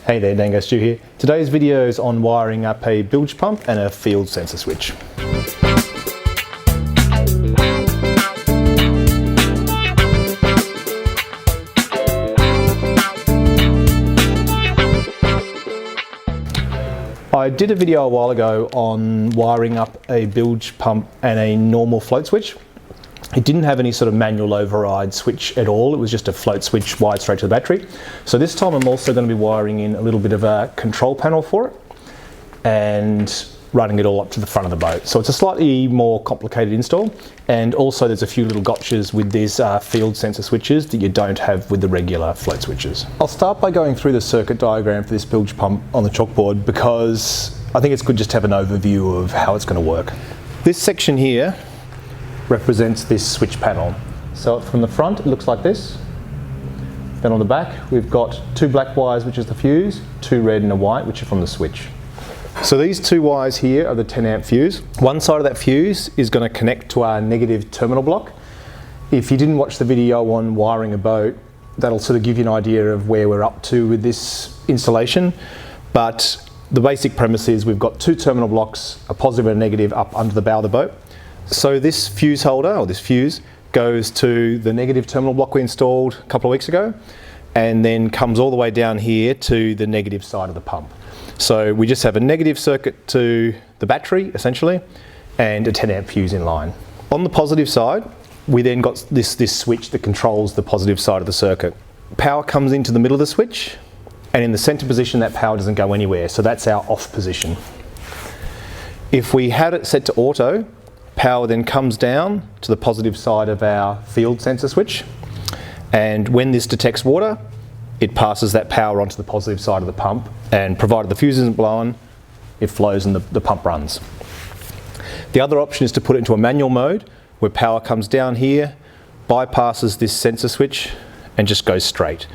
Hey there, Dango Stu here. Today's video is on wiring up a bilge pump and a field sensor switch. I did a video a while ago on wiring up a bilge pump and a normal float switch. It didn't have any sort of manual override switch at all. It was just a float switch wired straight to the battery. So this time I'm also going to be wiring in a little bit of a control panel for it and running it all up to the front of the boat. So it's a slightly more complicated install, and also there's a few little gotchas with these field sensor switches that you don't have with the regular float switches. I'll start by going through the circuit diagram for this bilge pump on the chalkboard because I think it's good just to have an overview of how it's going to work. This section here represents this switch panel. So from the front it looks like this. Then on the back we've got two black wires, which is the fuse, two red and a white, which are from the switch. So these two wires here are the 10 amp fuse. One side of that fuse is going to connect to our negative terminal block. If you didn't watch the video on wiring a boat, that'll sort of give you an idea of where we're up to with this installation. But the basic premise is we've got two terminal blocks, a positive and a negative, up under the bow of the boat. So this fuse holder, or this fuse, goes to the negative terminal block we installed a couple of weeks ago, and then comes all the way down here to the negative side of the pump. So we just have a negative circuit to the battery, essentially, and a 10 amp fuse in line. On the positive side, we then got this switch that controls the positive side of the circuit. Power comes into the middle of the switch, and in the center position that power doesn't go anywhere, so that's our off position. If we had it set to auto, power then comes down to the positive side of our field sensor switch, and when this detects water, it passes that power onto the positive side of the pump, and provided the fuse isn't blown, it flows and the pump runs. The other option is to put it into a manual mode where power comes down here, bypasses this sensor switch and just goes straight.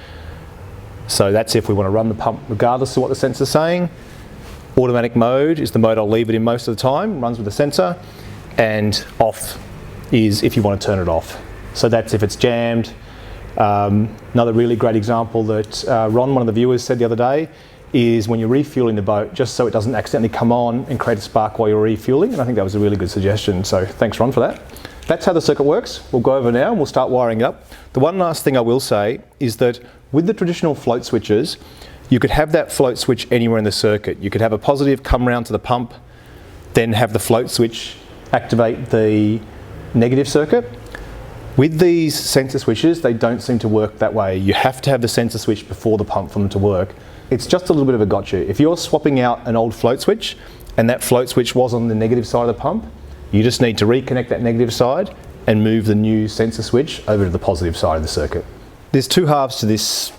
So that's if we want to run the pump regardless of what the sensor's saying. Automatic mode is the mode I'll leave it in most of the time, runs with the sensor. And off is if you want to turn it off. So that's if it's jammed. Another really great example that Ron, one of the viewers, said the other day is when you're refueling the boat, just so it doesn't accidentally come on and create a spark while you're refueling. And I think that was a really good suggestion. So thanks, Ron, for that. That's how the circuit works. We'll go over now and we'll start wiring it up. The one last thing I will say is that with the traditional float switches, you could have that float switch anywhere in the circuit. You could have a positive come round to the pump, then have the float switch activate the negative circuit. With these sensor switches, they don't seem to work that way. You have to have the sensor switch before the pump for them to work. It's just a little bit of a gotcha. If you're swapping out an old float switch and that float switch was on the negative side of the pump, you just need to reconnect that negative side and move the new sensor switch over to the positive side of the circuit. There's two halves to this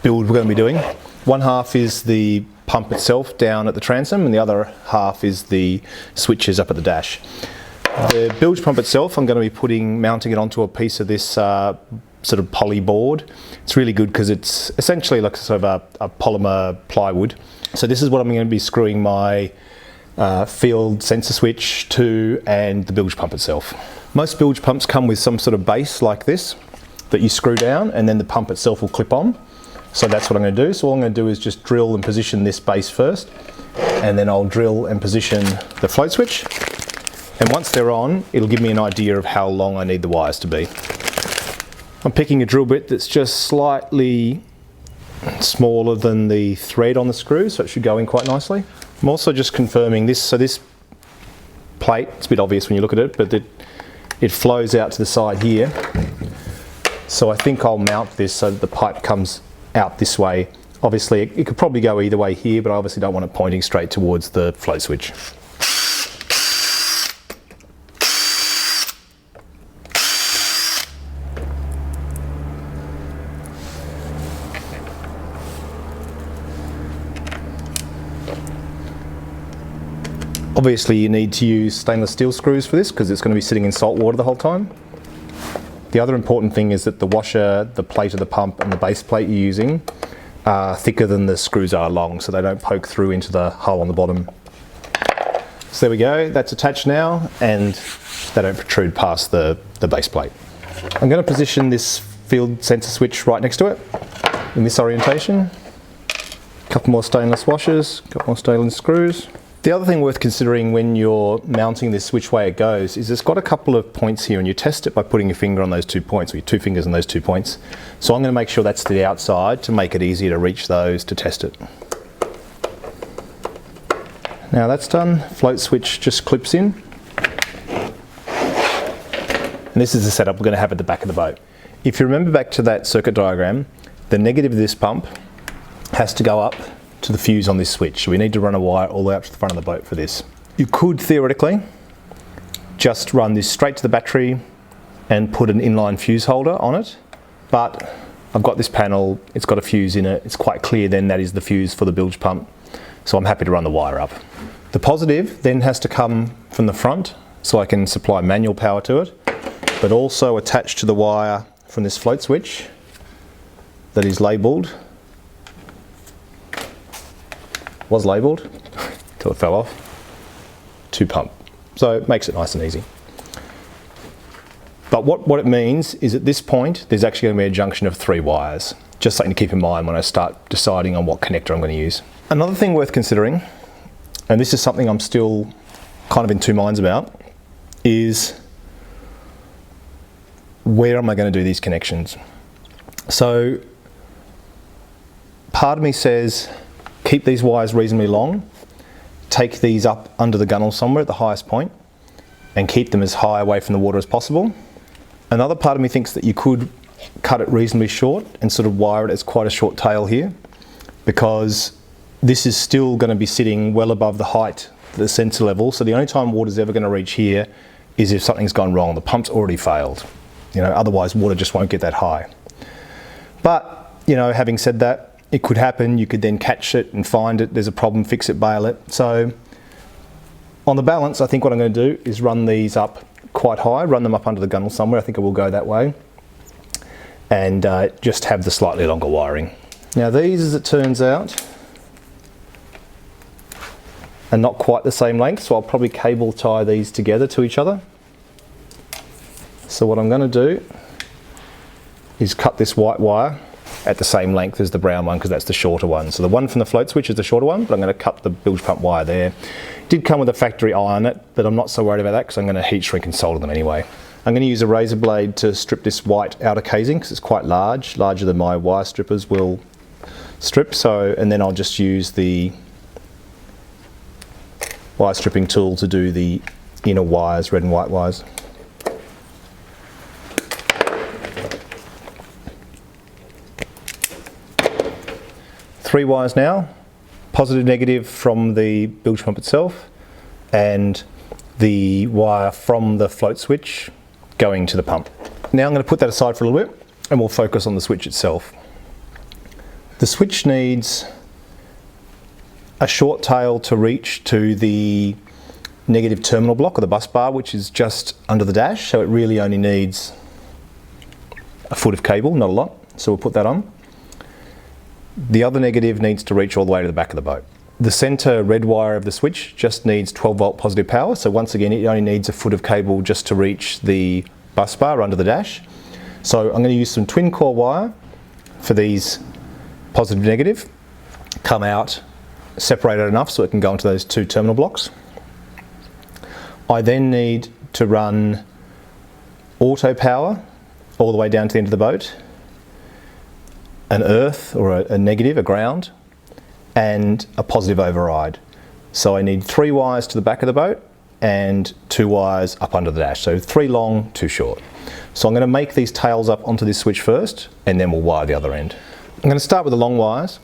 build we're going to be doing. One half is the pump itself down at the transom, and the other half is the switches up at the dash. The bilge pump itself, I'm going to be mounting it onto a piece of this sort of poly board. It's really good because it's essentially like sort of a polymer plywood. So this is what I'm going to be screwing my field sensor switch to, and the bilge pump itself. Most bilge pumps come with some sort of base like this that you screw down, and then the pump itself will clip on. So that's what I'm going to do. So all I'm going to do is just drill and position this base first, and then I'll drill and position the float switch. And once they're on, it'll give me an idea of how long I need the wires to be. I'm picking a drill bit that's just slightly smaller than the thread on the screw, so it should go in quite nicely. I'm also just confirming this. So this plate, it's a bit obvious when you look at it, but it flows out to the side here. So I think I'll mount this so that the pipe comes out this way. Obviously it could probably go either way here, but I obviously don't want it pointing straight towards the float switch. Obviously you need to use stainless steel screws for this because it's going to be sitting in salt water the whole time. The other important thing is that the washer, the plate of the pump and the base plate you're using are thicker than the screws are long, so they don't poke through into the hole on the bottom. So there we go, that's attached now, and they don't protrude past the base plate. I'm going to position this field sensor switch right next to it in this orientation. Couple more stainless washers, couple more stainless screws. The other thing worth considering when you're mounting this which way it goes is it's got a couple of points here, and you test it by putting your finger on those 2 points, or your 2 fingers on those 2 points. So I'm going to make sure that's to the outside to make it easier to reach those to test it. Now that's done, float switch just clips in. And this is the setup we're going to have at the back of the boat. If you remember back to that circuit diagram, the negative of this pump has to go up to the fuse on this switch. So we need to run a wire all the way up to the front of the boat for this. You could theoretically just run this straight to the battery and put an inline fuse holder on it, but I've got this panel, it's got a fuse in it, it's quite clear then that is the fuse for the bilge pump, so I'm happy to run the wire up. The positive then has to come from the front so I can supply manual power to it, but also attached to the wire from this float switch that is labelled, was labelled till it fell off, to pump. So it makes it nice and easy. But what it means is at this point there's actually going to be a junction of 3 wires. Just something to keep in mind when I start deciding on what connector I'm going to use. Another thing worth considering, and this is something I'm still kind of in 2 minds about, is where am I going to do these connections? So part of me says keep these wires reasonably long, take these up under the gunnel somewhere at the highest point, and keep them as high away from the water as possible. Another part of me thinks that you could cut it reasonably short and sort of wire it as quite a short tail here, because this is still going to be sitting well above the height, the sensor level, so the only time water's ever going to reach here is if something's gone wrong. The pump's already failed. You know, otherwise water just won't get that high. But, you know, having said that, it could happen. You could then catch it and find it, there's a problem, fix it, bail it. So on the balance, I think what I'm going to do is run these up quite high, run them up under the gunnel somewhere. I think I will go that way, and just have the slightly longer wiring. Now these, as it turns out, are not quite the same length, so I'll probably cable tie these together to each other. So what I'm going to do is cut this white wire at the same length as the brown one, because that's the shorter one. So the one from the float switch is the shorter one, but I'm going to cut the bilge pump wire there. It did come with a factory eye on it, but I'm not so worried about that because I'm going to heat shrink and solder them anyway. I'm going to use a razor blade to strip this white outer casing because it's quite large, larger than my wire strippers will strip. So, and then I'll just use the wire stripping tool to do the inner wires, red and white wires. Three wires now, positive, negative from the bilge pump itself, and the wire from the float switch going to the pump. Now I'm going to put that aside for a little bit and we'll focus on the switch itself. The switch needs a short tail to reach to the negative terminal block or the bus bar, which is just under the dash, so it really only needs a foot of cable, not a lot, so we'll put that on. The other negative needs to reach all the way to the back of the boat. The centre red wire of the switch just needs 12 volt positive power, so once again it only needs a foot of cable just to reach the bus bar under the dash. So I'm going to use some twin core wire for these positive negative, come out, separate it enough so it can go into those 2 terminal blocks. I then need to run auto power all the way down to the end of the boat, an earth or a negative, a ground, and a positive override. So I need 3 wires to the back of the boat and 2 wires up under the dash. So 3 long, 2 short. So I'm going to make these tails up onto this switch first, and then we'll wire the other end. I'm going to start with the long wires.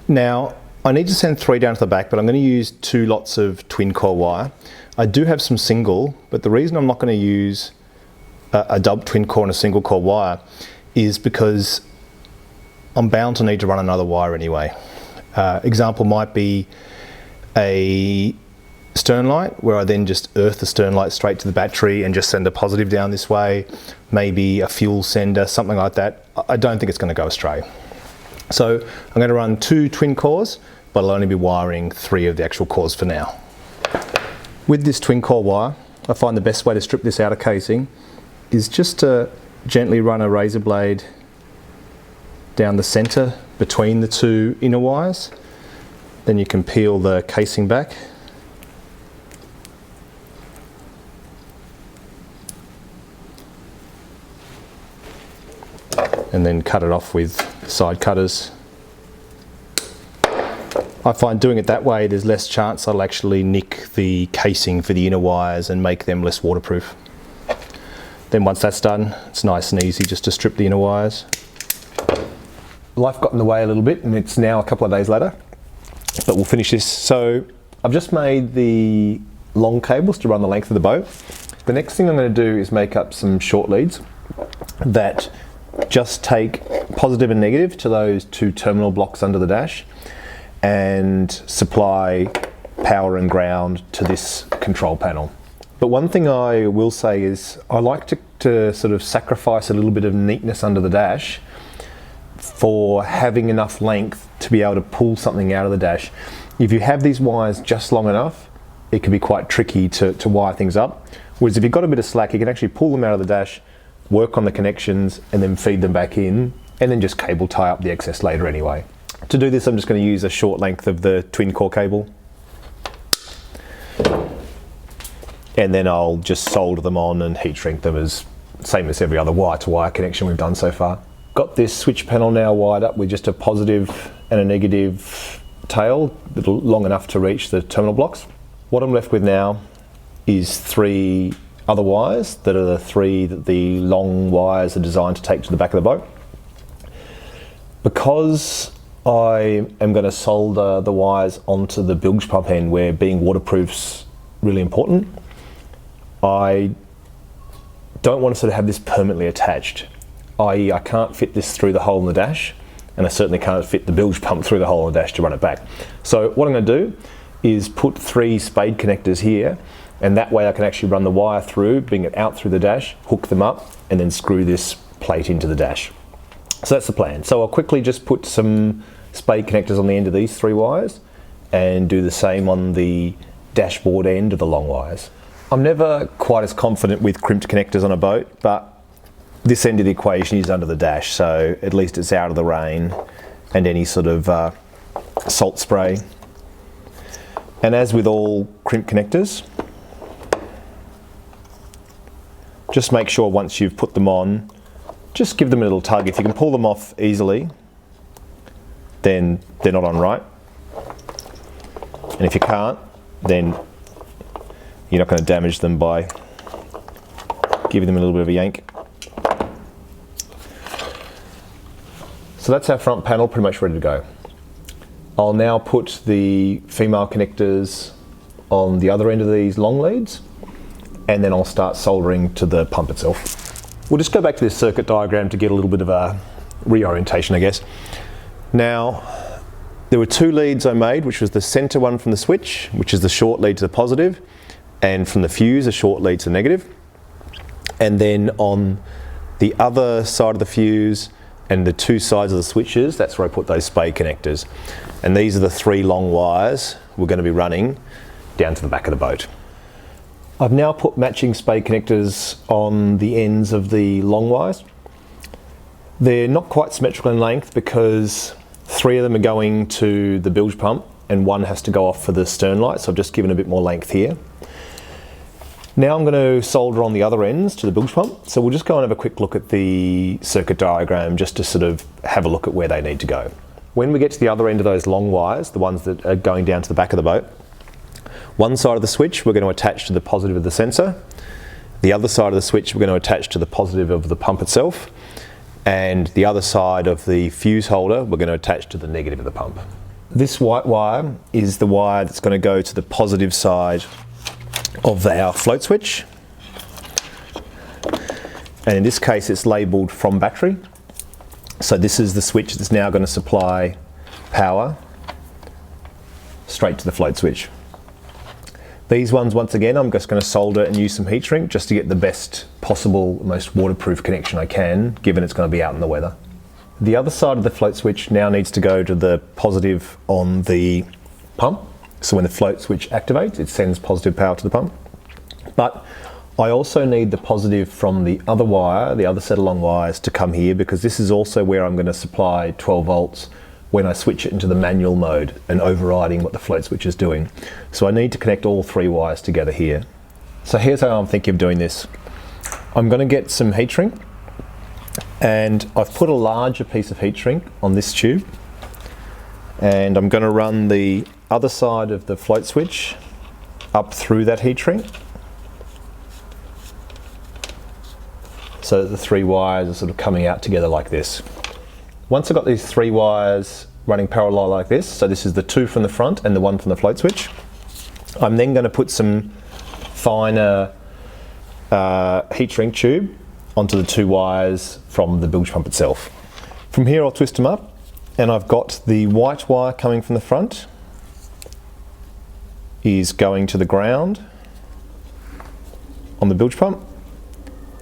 Now I need to send 3 down to the back, but I'm going to use 2 lots of twin core wire. I do have some single, but the reason I'm not going to use a double twin core and a single core wire is because I'm bound to need to run another wire anyway. Example might be a stern light where I then just earth the stern light straight to the battery and just send a positive down this way. Maybe a fuel sender, something like that. I don't think it's going to go astray. So I'm going to run 2 twin cores, but I'll only be wiring 3 of the actual cores for now. With this twin core wire, I find the best way to strip this outer casing is just to gently run a razor blade down the centre between the 2 inner wires. Then you can peel the casing back. And then cut it off with side cutters. I find doing it that way, there's less chance I'll actually nick the casing for the inner wires and make them less waterproof. Then once that's done, it's nice and easy just to strip the inner wires. Life got in the way a little bit and it's now a couple of days later, but we'll finish this. So I've just made the long cables to run the length of the boat. The next thing I'm going to do is make up some short leads that just take positive and negative to those two terminal blocks under the dash and supply power and ground to this control panel. But one thing I will say is I like to sort of sacrifice a little bit of neatness under the dash for having enough length to be able to pull something out of the dash. If you have these wires just long enough, it can be quite tricky to wire things up. Whereas if you've got a bit of slack, you can actually pull them out of the dash, work on the connections and then feed them back in and then just cable tie up the excess later anyway. To do this, I'm just going to use a short length of the twin core cable. And then I'll just solder them on and heat shrink them as same as every other wire to wire connection we've done so far. Got this switch panel now wired up with just a positive and a negative tail, long enough to reach the terminal blocks. What I'm left with now is 3 other wires that are the 3 that the long wires are designed to take to the back of the boat. Because I am going to solder the wires onto the bilge pump end where being waterproof's really important, I don't want to sort of have this permanently attached, i.e. I can't fit this through the hole in the dash and I certainly can't fit the bilge pump through the hole in the dash to run it back. So what I'm going to do is put 3 spade connectors here and that way I can actually run the wire through, bring it out through the dash, hook them up and then screw this plate into the dash. So that's the plan. So I'll quickly just put some spade connectors on the end of these 3 wires and do the same on the dashboard end of the long wires. I'm never quite as confident with crimped connectors on a boat, but this end of the equation is under the dash, so at least it's out of the rain and any sort of salt spray. And as with all crimp connectors, just make sure once you've put them on, just give them a little tug. If you can pull them off easily, then they're not on right. And if you can't, then you're not going to damage them by giving them a little bit of a yank. So that's our front panel pretty much ready to go. I'll now put the female connectors on the other end of these long leads and then I'll start soldering to the pump itself. We'll just go back to this circuit diagram to get a little bit of a reorientation, I guess. Now, there were 2 leads I made, which was the center one from the switch, which is the short lead to the positive, and from the fuse, a short lead to the negative. And then on the other side of the fuse and the 2 sides of the switches, that's where I put those spade connectors. And these are the 3 long wires we're going to be running down to the back of the boat. I've now put matching spade connectors on the ends of the long wires. They're not quite symmetrical in length because 3 of them are going to the bilge pump and 1 has to go off for the stern light, so I've just given a bit more length here. Now I'm going to solder on the other ends to the bilge pump, so we'll just go and have a quick look at the circuit diagram just to sort of have a look at where they need to go. When we get to the other end of those long wires, the ones that are going down to the back of the boat, one side of the switch we're going to attach to the positive of the sensor, the other side of the switch we're going to attach to the positive of the pump itself, and the other side of the fuse holder we're going to attach to the negative of the pump. This white wire is the wire that's going to go to the positive side of our float switch, and in this case it's labelled from battery. So this is the switch that's now going to supply power straight to the float switch. These ones, once again, I'm just going to solder and use some heat shrink just to get the best possible, most waterproof connection I can, given it's going to be out in the weather. The other side of the float switch now needs to go to the positive on the pump. So when the float switch activates, it sends positive power to the pump. But I also need the positive from the other wire, the other set of long wires, to come here because this is also where I'm going to supply 12 volts when I switch it into the manual mode and overriding what the float switch is doing. So I need to connect all 3 wires together here. So here's how I'm thinking of doing this. I'm going to get some heat shrink, and I've put a larger piece of heat shrink on this tube, and I'm going to run the other side of the float switch up through that heat shrink so that the 3 wires are sort of coming out together like this. Once I've got these 3 wires running parallel like this, so this is the 2 from the front and the 1 from the float switch, I'm then going to put some finer heat shrink tube onto the 2 wires from the bilge pump itself. From here I'll twist them up, and I've got the white wire coming from the front is going to the ground on the bilge pump,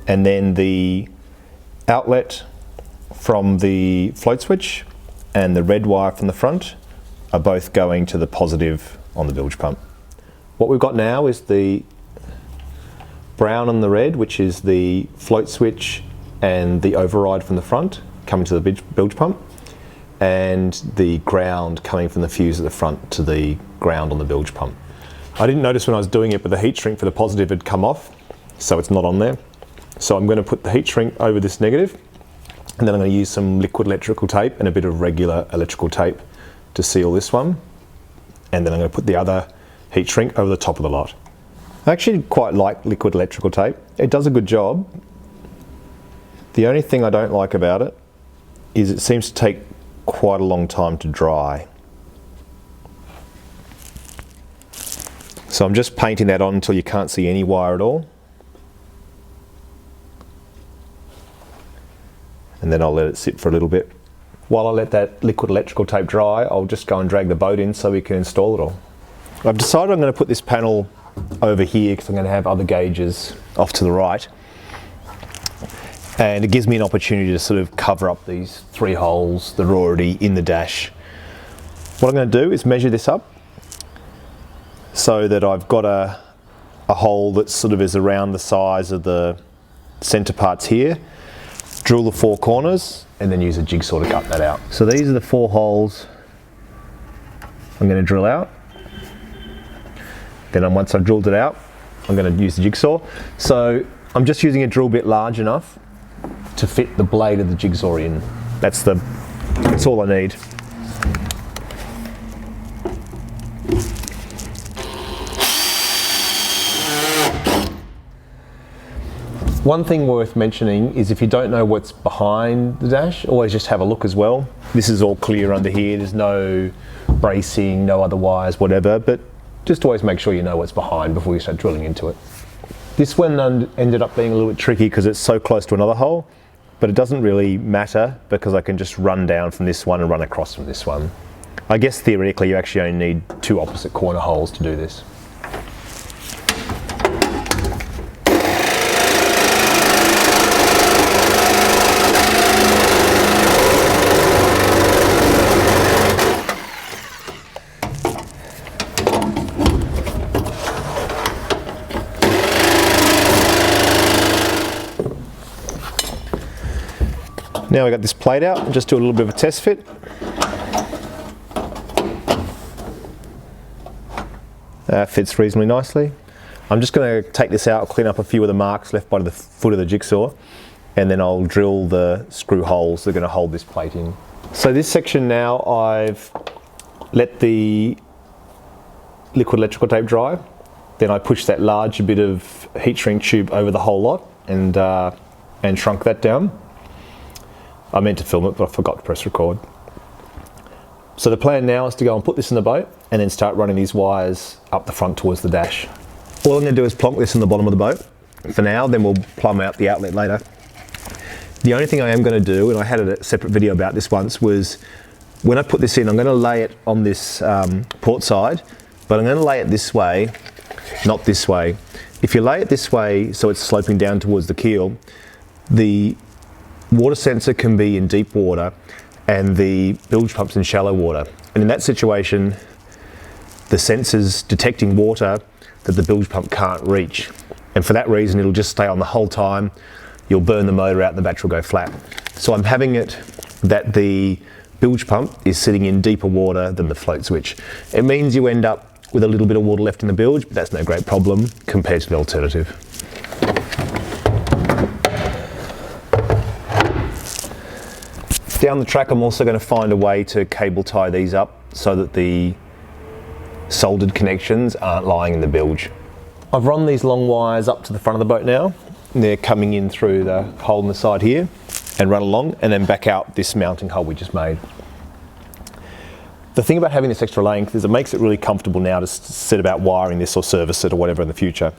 and then the outlet from the float switch and the red wire from the front are both going to the positive on the bilge pump. What we've got now is the brown and the red, which is the float switch and the override from the front coming to the bilge pump, and the ground coming from the fuse at the front to the ground on the bilge pump. I didn't notice when I was doing it, but the heat shrink for the positive had come off, so it's not on there. So I'm going to put the heat shrink over this negative, and then I'm going to use some liquid electrical tape and a bit of regular electrical tape to seal this one, and then I'm going to put the other heat shrink over the top of the lot. I actually quite like liquid electrical tape. It does a good job. The only thing I don't like about it is it seems to take quite a long time to dry. So I'm just painting that on until you can't see any wire at all. And then I'll let it sit for a little bit. While I let that liquid electrical tape dry, I'll just go and drag the boat in so we can install it all. I've decided I'm going to put this panel over here because I'm going to have other gauges off to the right. And it gives me an opportunity to sort of cover up these 3 holes that are already in the dash. What I'm going to do is measure this up so that I've got a hole that sort of is around the size of the center parts here, drill the 4 corners, and then use a jigsaw to cut that out. So these are the 4 holes I'm going to drill out. Then once I've drilled it out, I'm going to use the jigsaw. So I'm just using a drill bit large enough to fit the blade of the jigsaw in. That's all I need. One thing worth mentioning is if you don't know what's behind the dash, always just have a look as well. This is all clear under here, there's no bracing, no other wires, whatever, but just always make sure you know what's behind before you start drilling into it. This one ended up being a little bit tricky because it's so close to another hole, but it doesn't really matter because I can just run down from this one and run across from this one. I guess theoretically you actually only need 2 opposite corner holes to do this. Now we got this plate out, and just do a little bit of a test fit. That fits reasonably nicely. I'm just going to take this out, clean up a few of the marks left by the foot of the jigsaw, and then I'll drill the screw holes that are going to hold this plate in. So this section now, I've let the liquid electrical tape dry. Then I pushed that large bit of heat shrink tube over the whole lot and shrunk that down. I meant to film it, but I forgot to press record. So the plan now is to go and put this in the boat and then start running these wires up the front towards the dash. All I'm going to do is plonk this in the bottom of the boat for now, then we'll plumb out the outlet later. The only thing I am going to do, and I had a separate video about this once, was when I put this in, I'm going to lay it on this port side, but I'm going to lay it this way, not this way. If you lay it this way so it's sloping down towards the keel, the water sensor can be in deep water and the bilge pump's in shallow water. And in that situation, the sensor's detecting water that the bilge pump can't reach. And for that reason, it'll just stay on the whole time. You'll burn the motor out and the battery will go flat. So I'm having it that the bilge pump is sitting in deeper water than the float switch. It means you end up with a little bit of water left in the bilge, but that's no great problem compared to the alternative. Down the track, I'm also going to find a way to cable tie these up so that the soldered connections aren't lying in the bilge. I've run these long wires up to the front of the boat now. They're coming in through the hole in the side here and run along and then back out this mounting hole we just made. The thing about having this extra length is it makes it really comfortable now to set about wiring this or service it or whatever in the future.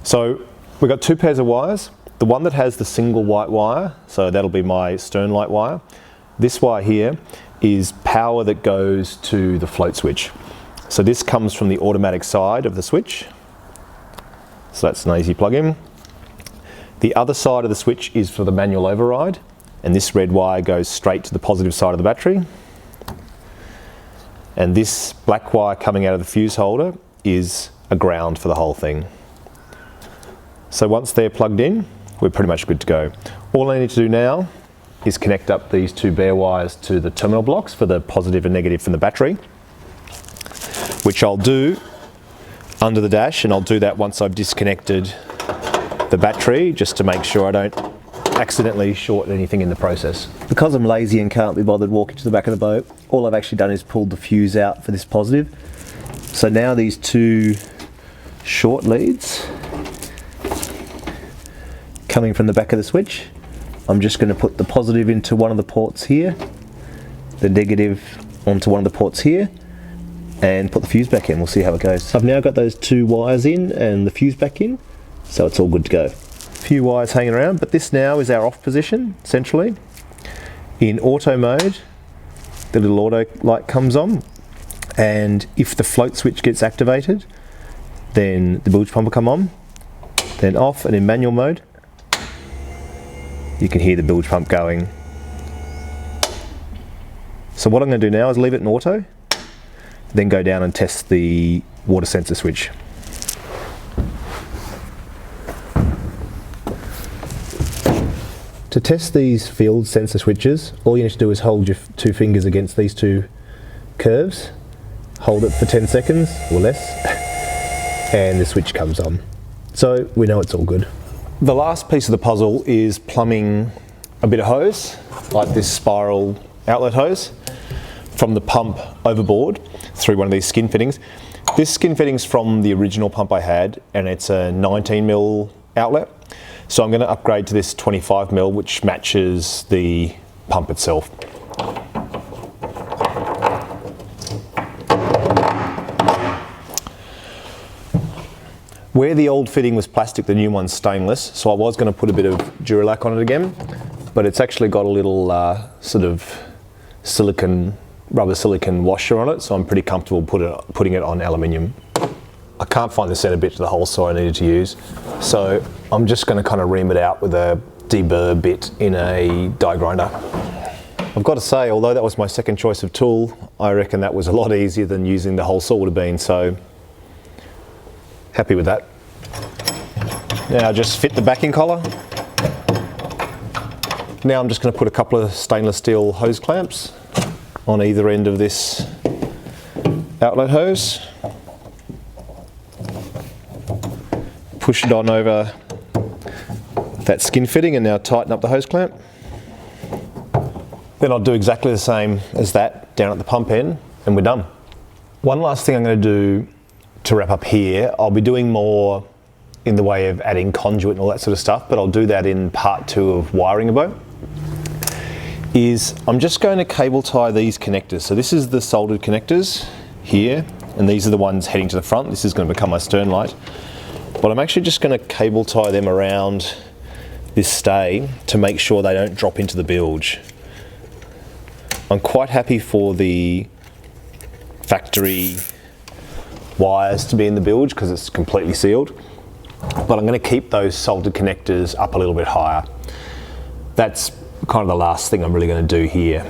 So we've got two pairs of wires. The one that has the single white wire, so that'll be my stern light wire. This wire here is power that goes to the float switch. So this comes from the automatic side of the switch. So that's an easy plug-in. The other side of the switch is for the manual override, and this red wire goes straight to the positive side of the battery. And this black wire coming out of the fuse holder is a ground for the whole thing. So once they're plugged in, we're pretty much good to go. All I need to do now is connect up these two bare wires to the terminal blocks for the positive and negative from the battery, which I'll do under the dash, and I'll do that once I've disconnected the battery, just to make sure I don't accidentally short anything in the process. Because I'm lazy and can't be bothered walking to the back of the boat, all I've actually done is pulled the fuse out for this positive. So now these two short leads coming from the back of the switch, I'm just going to put the positive into one of the ports here, the negative onto one of the ports here, and put the fuse back in. We'll see how it goes. So I've now got those two wires in and the fuse back in, so it's all good to go. A few wires hanging around, but this now is our off position centrally. In auto mode, the little auto light comes on, and if the float switch gets activated, then the bilge pump will come on, then off, and in manual mode, you can hear the bilge pump going. So what I'm going to do now is leave it in auto, then go down and test the water sensor switch. To test these field sensor switches, all you need to do is hold your two fingers against these two curves, hold it for 10 seconds or less, and the switch comes on. So we know it's all good. The last piece of the puzzle is plumbing a bit of hose, like this spiral outlet hose, from the pump overboard through one of these skin fittings. This skin fitting's from the original pump I had, and it's a 19mm outlet. So I'm going to upgrade to this 25mm, which matches the pump itself. Where the old fitting was plastic, the new one's stainless, so I was going to put a bit of Duralac on it again, but it's actually got a little sort of rubber silicone washer on it, so I'm pretty comfortable putting it on aluminium. I can't find the centre bit to the hole saw I needed to use, so I'm just going to kind of ream it out with a deburr bit in a die grinder. I've got to say, although that was my second choice of tool, I reckon that was a lot easier than using the hole saw would have been, so happy with that. Now just fit the backing collar. Now I'm just going to put a couple of stainless steel hose clamps on either end of this outlet hose. Push it on over that skin fitting and now tighten up the hose clamp. Then I'll do exactly the same as that down at the pump end and we're done. One last thing I'm going to do to wrap up here, I'll be doing more in the way of adding conduit and all that sort of stuff, but I'll do that in part 2 of wiring a boat. I'm just going to cable tie these connectors. So this is the soldered connectors here, and these are the ones heading to the front. This is going to become my stern light. But I'm actually just going to cable tie them around this stay to make sure they don't drop into the bilge. I'm quite happy for the factory wires to be in the bilge because it's completely sealed, but I'm going to keep those soldered connectors up a little bit higher. That's kind of the last thing I'm really going to do here.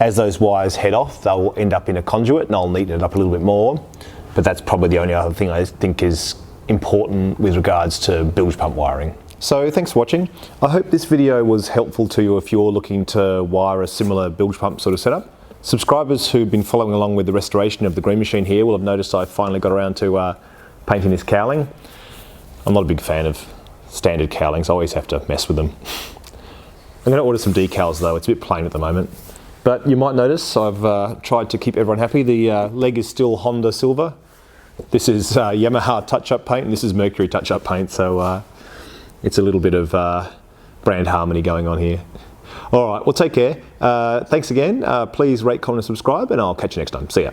As those wires head off, they'll end up in a conduit and I'll neaten it up a little bit more, but that's probably the only other thing I think is important with regards to bilge pump wiring. So thanks for watching. I hope this video was helpful to you if you're looking to wire a similar bilge pump sort of setup. Subscribers who've been following along with the restoration of the green machine here will have noticed I finally got around to painting this cowling. I'm not a big fan of standard cowlings, I always have to mess with them. I'm going to order some decals though, it's a bit plain at the moment. But you might notice I've tried to keep everyone happy. The leg is still Honda Silver. This is Yamaha touch-up paint and this is Mercury touch-up paint, so it's a little bit of brand harmony going on here. All right, well take care. Thanks again. Please rate, comment and subscribe and I'll catch you next time. See ya.